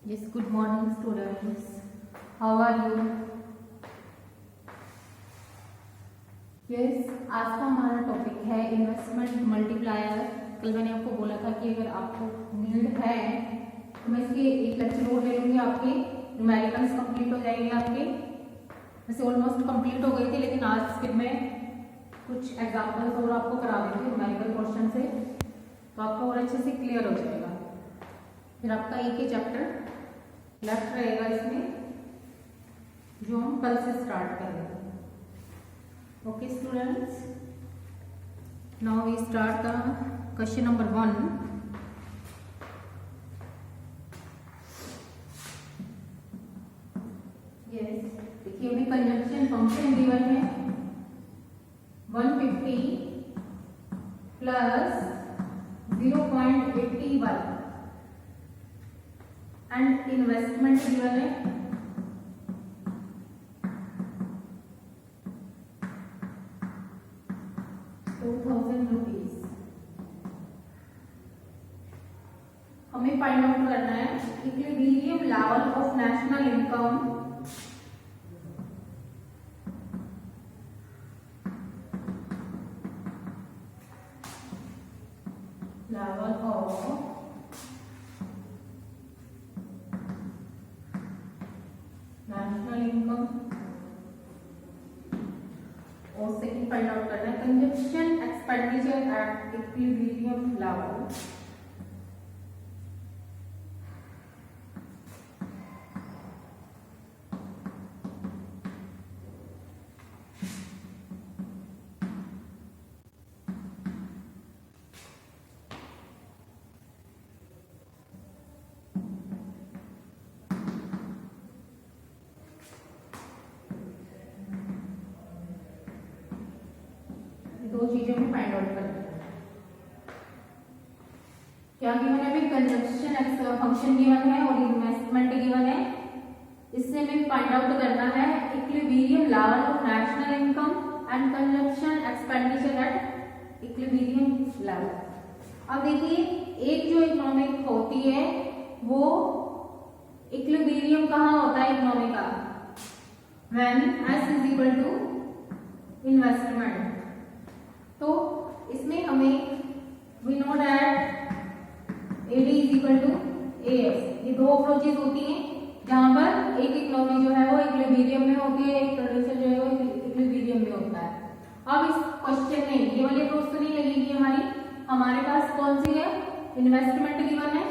Yes, good morning students. How are you? Yes, आज का हमारा टॉपिक है इन्वेस्टमेंट मल्टीप्लायर। कल मैंने आपको बोला था कि अगर आपको नीड है तो मैं इसके एक लेक्चर और ले लूँगी, आपके न्यूमेरिकल्स कंप्लीट हो जाएंगे। आपके वैसे ऑलमोस्ट कंप्लीट हो गए थे, लेकिन आज फिर मैं कुछ एग्जाम्पल्स और आपको करा देंगे न्यूमेरिकल क्वेश्चन से, तो आपको और अच्छे से क्लियर हो जाएगा। फिर आपका एक ही चैप्टर लेफ्ट रहेगा इसमें, जो हम कल से स्टार्ट करेंगे। Okay students, now we start the question number 1। Yes, देखिए अभी कंजंक्शन फंक्शन गिवन है 150 प्लस 0.81 एंड इन्वेस्टमेंट गिवन है 2000 रुपीज। हमें फाइंड आउट करना है equilibrium level of national income और सेकंड फाइंड आउट करना है consumption expenditure at equilibrium level. दो चीजों में फाइंड आउट करना है। क्या गिवन है? अभी कंजप्शन फंक्शन गिवन है और इन्वेस्टमेंट गिवन है। इससे हमें फाइंड आउट करना है equilibrium level of national income and consumption expenditure at equilibrium level. अब देखिए, एक जो इकोनॉमिक होती है वो इक्विलिब्रियम कहाँ होता है इकोनॉमी का? When S is equal to investment. तो इसमें हमें we know that AD is equal to AS। ये दो अप्रोचेज होती हैं जहां पर एक इकोनॉमी जो है वो इक्विलिब्रियम में होती है, एक प्रोड्यूसर जो है वो इक्विलिब्रियम में होता है। अब इस क्वेश्चन में ये वाली अप्रोच तो नहीं लगेगी हमारे पास कौन सी है? इन्वेस्टमेंट गिवन है।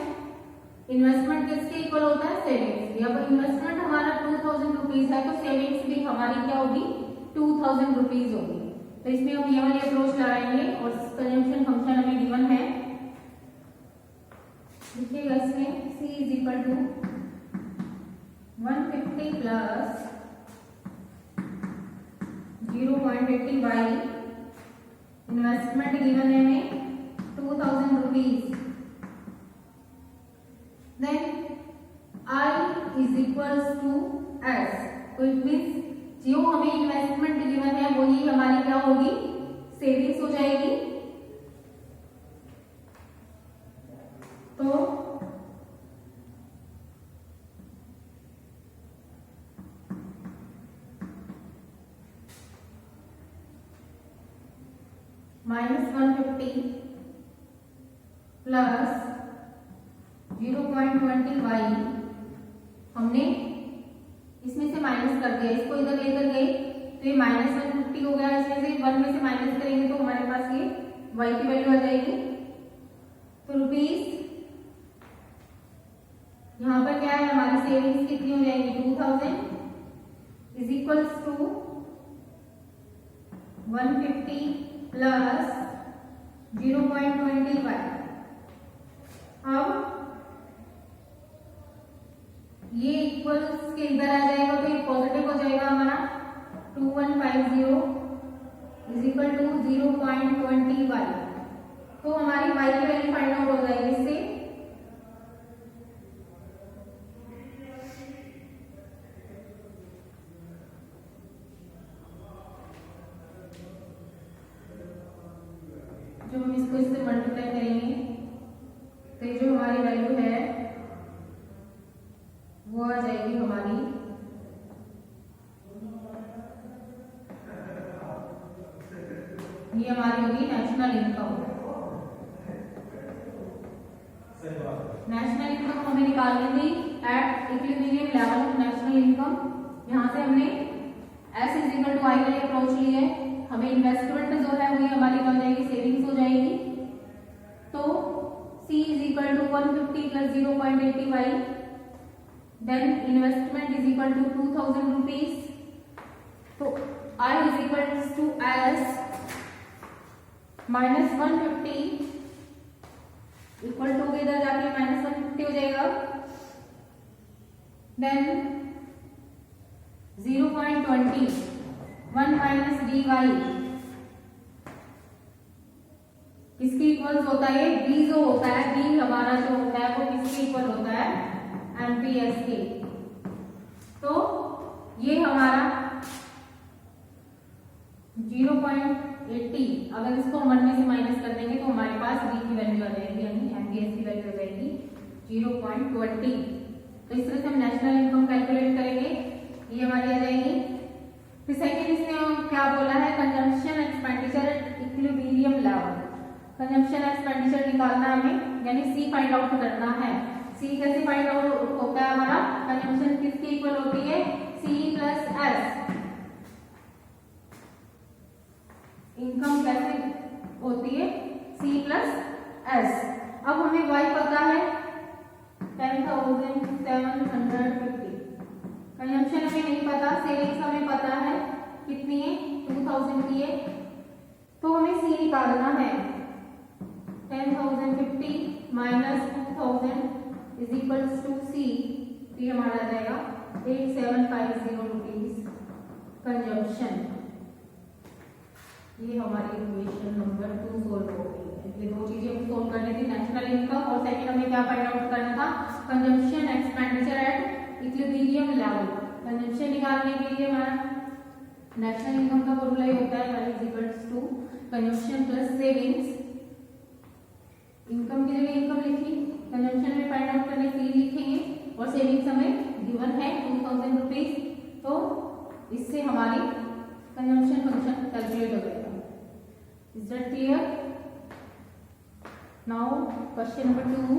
इन्वेस्टमेंट किसके इक्वल होता है? सेविंग्स। अब इन्वेस्टमेंट हमारा 2000 रुपीज है, तो सेविंग्स भी हमारी क्या होगी? 2000 रुपीज होगी। तो इसमें हम ये वाली अप्रोच लगाएंगे और कंजंक्शन फंक्शन हमें गिवन है। देखिएगा इसमें C is equal to 150 plus 0.80 investment given है हमें 2000 rupees. Then I is equals to S। तो इट मीन्स जो हमें इन्वेस्टमेंट गिवन है वही हमारी क्या होगी? सेविंग्स हो जाएगी। तो -150 प्लस 0.20 हमने इसमें से माइनस कर दिया, इसको इधर लेकर गए तो ये -150 हो गया। इसमें से 1 में से माइनस करेंगे तो हमारे पास ये y की वैल्यू आ जाएगी। तो रुपीज यहाँ पर क्या है? हमारी सेविंग्स कितनी हो जाएगी? 2000 इज इक्वल्स टू 150 प्लस 0.20। अब ये इक्वल्स के इधर आ जाएगा तो ये पॉजिटिव हो जाएगा हमारा। 2150 इज इक्वल टू 0.21। तो हमारी y की वैल्यू फाइंड आउट हो जाएगी इससे। जो हम इसको इससे मल्टीप्लाई करेंगे तो ये जो हमारी वैल्यू है ये हमारी होगी नेशनल इनकम। नेशनल इनकम हमें निकालनी थी eight equilibrium level of national income. यहाँ से हमने S इज इक्वल टू आई वाली अप्रोच ली है। हमें इन्वेस्टमेंट जो है वही हमारी हो जाएगी, सेविंग्स हो जाएगी। तो C is equal to 150 plus 0.85, then investment is equal to 2000 rupees. तो I is equal to S minus 150 equal to के इधर जाके माइनस 150 हो जाएगा, देन 0.20 1 माइनस dy किसके इक्वल होता है? B जो होता है, B हमारा जो होता है वो किसके इक्वल होता है? MPS के। तो ये हमारा 0.80, अगर इसको 1 में से माइनस कर देंगे तो हमारे पास B की वैल्यू आ जाएगी, यानी MPS की वैल्यू आ जाएगी 0.20। तो इस तरह से हम नेशनल इनकम कैलकुलेट करेंगे, ये हमारी आ जाएगी। फिर सेकेंड इसने क्या बोला है? Consumption expenditure at equilibrium level. Consumption expenditure निकालना है हमें, यानी C फाइंड आउट करना है। C कैसे फाइंड आउट होता है? हमारा कंजम्पशन किसकी इक्वल होती है? C plus S। इनकम कैसे होती है? C plus S। अब हमें Y पता है 10,750। कंजम्पशन हमें नहीं पता, सेविंग्स हमें पता है कितनी है? 2000 की है। तो हमें C निकालना है। 10,050 minus 2000 is equal to C। ये हमारा आ जाएगा 8750 रुपीज कंजम्पशन। ये हमारी इक्वेशन नंबर 2 सोल्व हो गई है। ये दो चीजें हम सोल्व करनी थी, नेशनल इनकम और सेकंड हमें क्या फाइंड आउट करना था? Consumption expenditure at equilibrium level. Consumption निकालने के लिए हमारा नेशनल इनकम का फॉर्मूला ही होता है y is equal to consumption plus savings. Income की जगह इनकम लिखी, कंजम्पशन में फाइंड आउट करने C लिखेंगे और सेविंग्स हमें गिवन है 2000 रुपीज। तो इससे हमारी कंजम्पशन फंक्शन कैलकुलेट हो जाएगा। Is that clear? Now question number 2।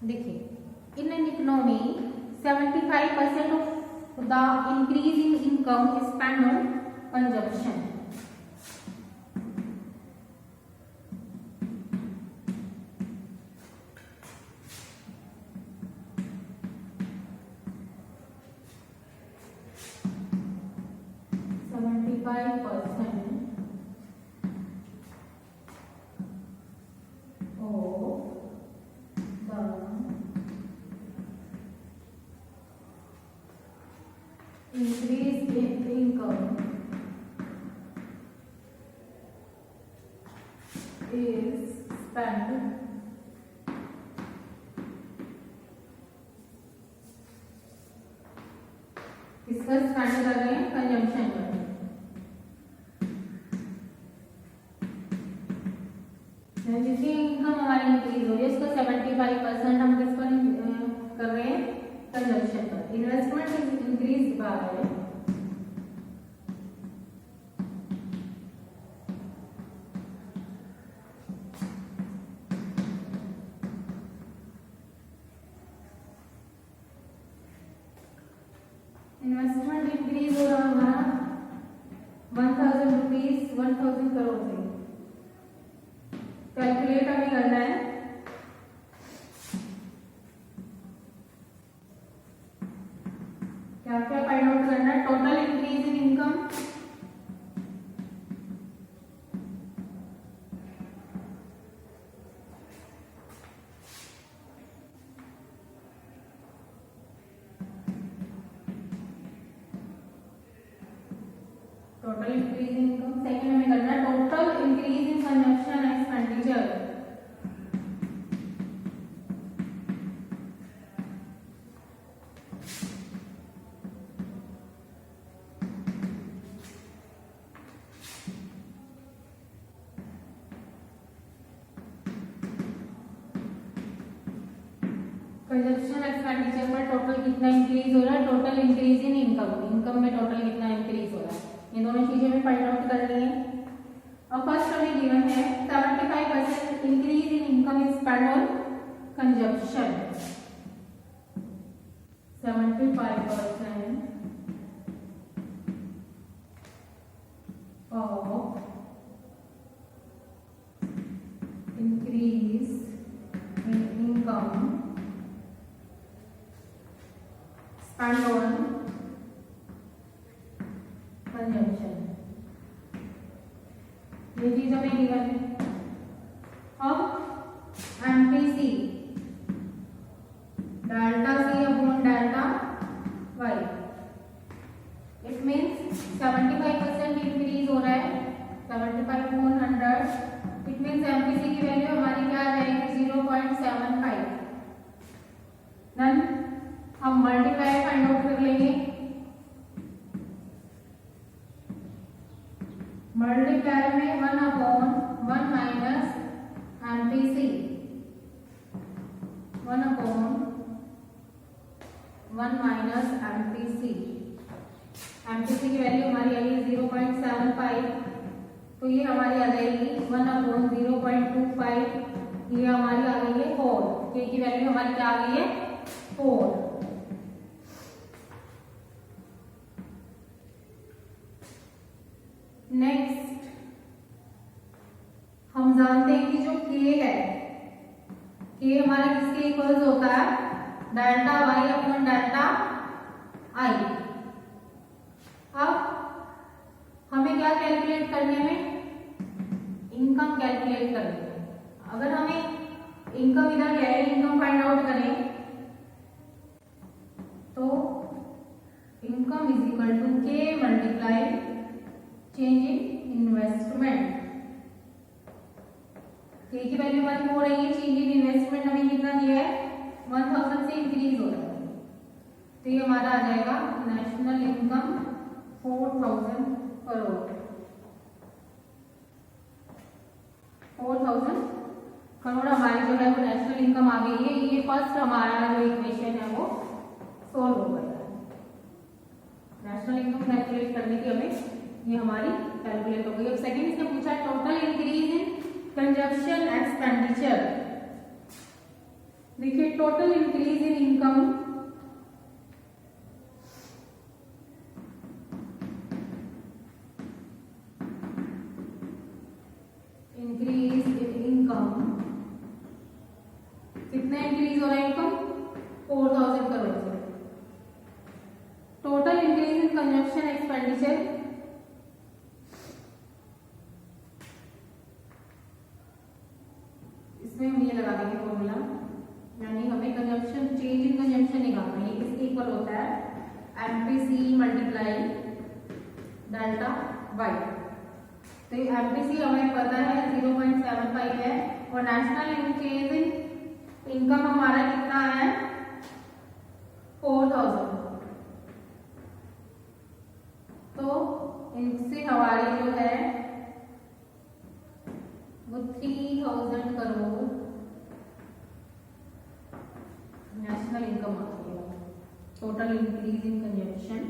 देखिए, in an economy 75% of the increase in income is spend on consumption. Increase in income is spent किसका स्पेंड कर रहे हैं? कंजम्पशन पर। जितनी इनकम हमारी इंक्रीज हो रही है उसका 75% हम किस पर कर रहे हैं? कंजम्पशन पर। Investment increase by investment increase हो रहा हमारा 1000 रुपीज 1000 करोड़ से। कैलकुलेट हमें करना है। क्या क्या फाइंड आउट करना है? Total increase in income, total increase in income. Second हमें करना है total increase in consumption expenditure. Consumption expenditure में टोटल कितना इंक्रीज हो रहा है, total increase in income, income में टोटल कितना इंक्रीज हो रहा है, ये दोनों चीजें हमें फाइंड आउट करनी है। और फर्स्ट हमें गिवन है 75% increase in income is spend on consumption. 75% of increase in income spent on consumption, ये चीज हमें गिवन है। अब MPC delta C upon delta Y, it means 75% increase हो रहा है, 75 अपॉन 100, इट मीन्स एमपीसी की वैल्यू हमारी क्या आ जाएगी 0.75। देन हम मल्टीप्लाई फाइंड आउट कर लेंगे। मल्टीप्लाई में 1 upon 1 minus MPC, 1 upon 1 minus MPC. MPC की वैल्यू हमारी आई 0.75, तो ये हमारी आ जाएगी 1 अपॉन 0.25, ये हमारी आ गई है 4, के की वैल्यू हमारी क्या आ गई है 4। नेक्स्ट हम जानते हैं कि जो के है, के हमारा किसके इक्वल्स होता है, delta Y upon delta I. अब हमें क्या कैलकुलेट करने में, इनकम कैलकुलेट करने में। अगर हमें इनकम इधर क्या है, इनकम फाइंड आउट करें तो इनकम इज इक्वल टू के मल्टीप्लाई चेंज इन इन्वेस्टमेंट। के की वैल्यू हमारी हो रही है, चेंज इन इन्वेस्टमेंट हमें कितना दिया है 1000 से इंक्रीज हो रहा है, तो ये हमारा आ जाएगा नेशनल इनकम 4000 करोड़। 4000 करोड़ हमारी जो है वो नेशनल इनकम आ गई है। ये फर्स्ट हमारा जो इक्वेशन है वो सोल्व हो गया है। नेशनल इनकम कैलकुलेट करने की हमें ये हमारी कैलकुलेट हो गई। अब सेकंड इसने पूछा total increase in consumption expenditure. देखिए total increase in income, increase in income कितना इंक्रीज हो रहा है, इनकम 4000 करोड़ से। Total increase in consumption expenditure, इसमें हम ये लगा देंगे फॉर्मूला, यानी हमें कंजप्शन चेंज इन कंजप्शन निकालना है, किसके इक्वल होता है एमपीसी मल्टीप्लाई डेल्टा वाई। तो ये एमपीसी हमें पता है 0.75 है और नेशनल चेंज इन इनकम हमारा कितना है 4000, तो इनसे हमारी जो है वो 3000 करोड़ नेशनल इनकम आती है। Total increase in consumption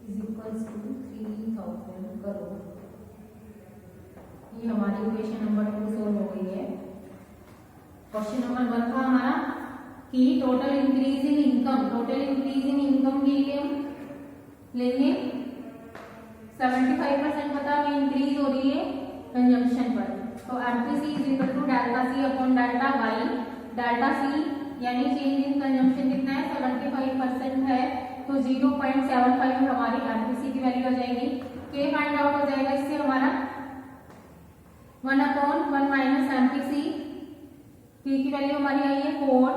is equals to 3000 crore. ये हमारी इक्वेशन नंबर 2 सोल्व हो गई है। क्वेश्चन नंबर 1 था हमारा कि total increase in income, total increase in income के लिए हम लेंगे 75% पता हमें इंक्रीज हो रही है कंजम्पशन पर, तो MPC is equal to delta C upon delta Y. Delta C यानी चेंज इन कंजम्पशन कितना है 75% है, तो 0.75 हमारी एमपीसी की वैल्यू आ जाएगी। के फाइंड आउट हो जाएगा इससे हमारा 1/1 माइनस एमपीसी, के की वैल्यू हमारी आई है 4।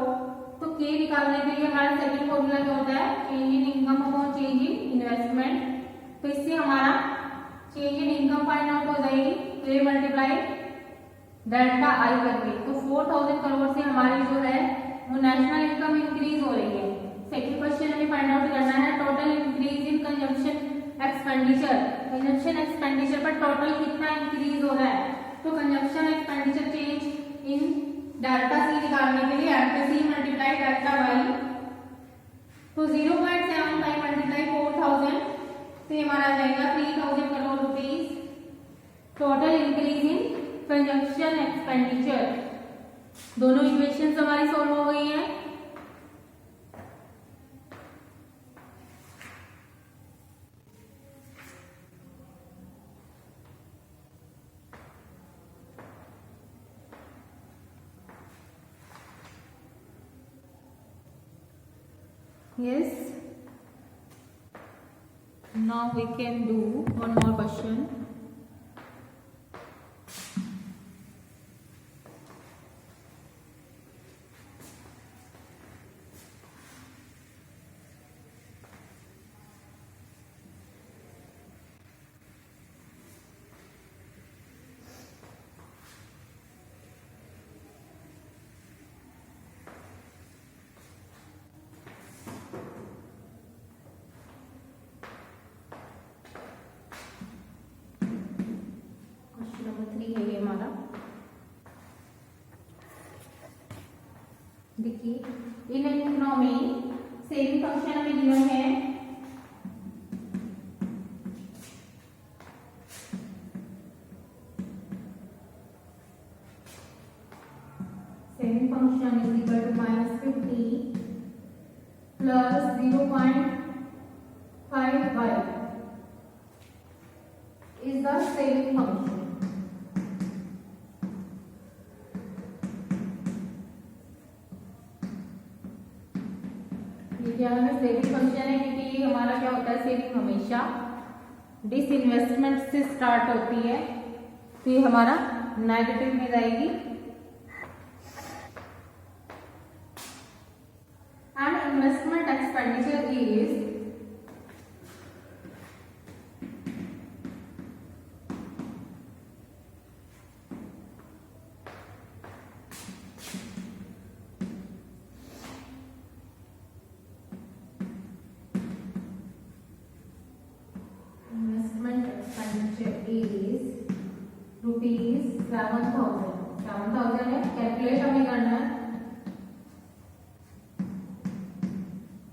तो के निकालने के लिए हमारा सेकंड फॉर्मूला क्या होता है, change in income upon change in investment. तो इससे हमारा change in income find out हो जाएगी के मल्टीप्लाई डेल्टा आई करके। तो 4000 करोड़ से हमारी जो है वो नेशनल इनकम इंक्रीज हो रही है। सेकंड क्वेश्चन हमें फाइंड आउट करना है total increase in consumption expenditure. Consumption expenditure पर टोटल कितना इंक्रीज हो रहा है, तो consumption expenditure change in delta C निकालने के लिए एमपीसी मल्टीप्लाई डेल्टा वाई। तो 0.75 मल्टीप्लाई 4000 से हमारा आ जाएगा 3000 crore rupees total increase in consumption expenditure. दोनों इक्वेशंस हमारी सॉल्व हो गई हैं। Yes. Now we can do one more question. है ये हमारा, देखिए इन इकोनॉमी सेविंग फंक्शन हमें गिवन है। Saving function is equal to -50 plus 0.55 is the saving function. क्या है सेविंग फंक्शन है, क्योंकि ये हमारा क्या होता है सेविंग हमेशा डिसइन्वेस्टमेंट से स्टार्ट होती है, तो ये हमारा नेगेटिव में जाएगी। एंड इन्वेस्टमेंट एक्सपेंडिचर इज ₹7,000 है। कैलकुलेट हमें करना है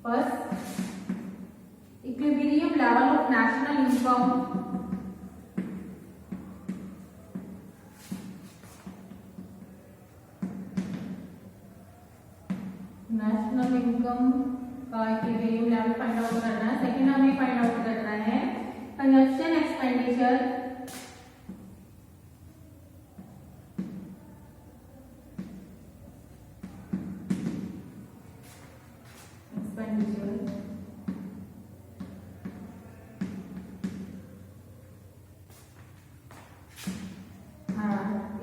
first equilibrium level of national income का इक्विलिब्रियम लेवल फाइंड आउट करना है। सेकंड हमें फाइंड आउट करना है consumption expenditure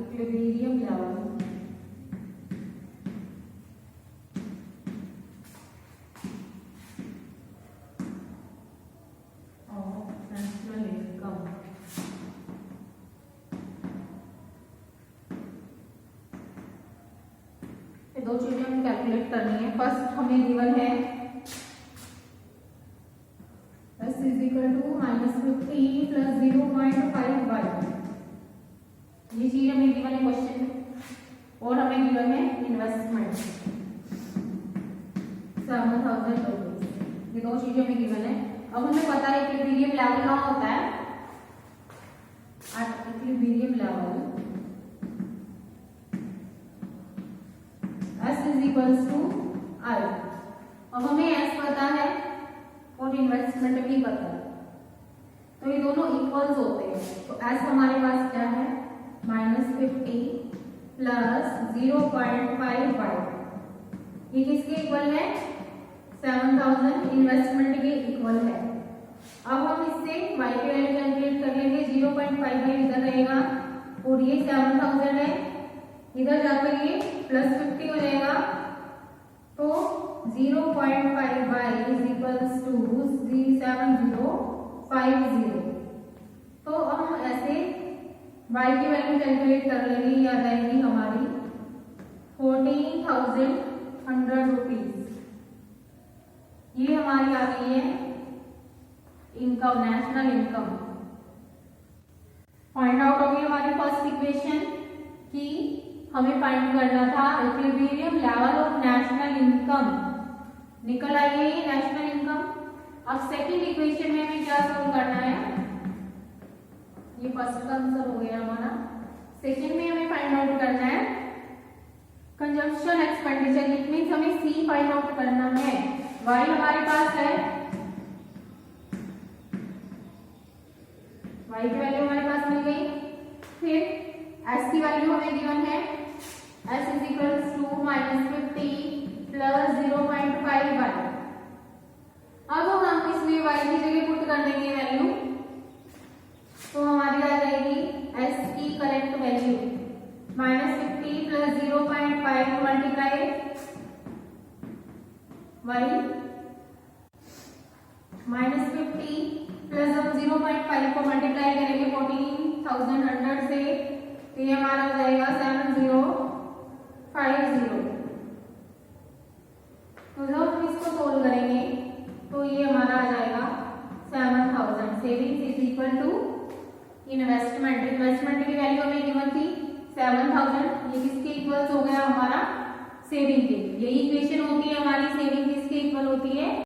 equilibrium level of national income. ये दो चीजें हमें कैलकुलेट करनी है। फर्स्ट हमें गिवन है S is equal to -50 plus 0.55, ये चीज हमें गिवन है क्वेश्चन में। और हमें गिवन है इन्वेस्टमेंट 7,000 रुपीज, ये दो चीजें हमें गिवन है। अब हमें पता है इक्विलिब्रियम लेवल कहाँ होता है, at equilibrium level S is equals to I। अब हमें S पता है और इन्वेस्टमेंट भी पता है, तो ये दोनों इक्वल्स होते हैं। तो S हमारे पास क्या है -50 प्लस 0.55 ये किसके इक्वल है? 7000 इन्वेस्टमेंट के इक्वल है। अब हम इससे y की वैल्यू कैलकुलेट कर लेंगे। 0.55 इधर रहेगा और ये 7000 है, इधर जाकर ये +50 हो जाएगा, तो 0.55 इज इक्वल्स टू 7050। तो हम ऐसे y की वैल्यू कैलकुलेट कर लेंगे, ये आ जाएगी हमारी 14,100 रुपीज। ये हमारी आ गई है income, national income. Find out होगी हमारी फर्स्ट इक्वेशन कि हमें फाइंड करना था equilibrium level of national income, निकल आई है ये नेशनल इनकम। अब सेकंड इक्वेशन में हमें क्या सोल्व करना है? ये फर्स्ट का आंसर हो गया हमारा। सेकंड में हमें फाइंड आउट करना है कंजप्शन एक्सपेंडिचर, इट मींस हमें सी फाइंड आउट करना है। वाई हमारे पास है, वाई की वैल्यू हमारे पास मिल गई। फिर एस की वैल्यू हमें गिवन है, S is equals to -50 plus 0.55। अब हम इसमें वाई की जगह पुट कर देंगे वैल्यू, तो हमारी आ जाएगी एस की correct value -50 plus 0.5 multiply Y -50 plus हम 0.5 को मल्टीप्लाई करेंगे 14,100 से, तो ये हमारा हो जाएगा 7050। तो जब हम इसको सोल्व करेंगे तो ये हमारा आ जाएगा 7000। Savings is equal to investment, investment की वैल्यू हमें गिवन थी 7000, ये किसके इक्वल्स हो गया? हमारा सेविंग के। यही इक्वेशन होती है हमारी, सेविंग किसके इक्वल होती है?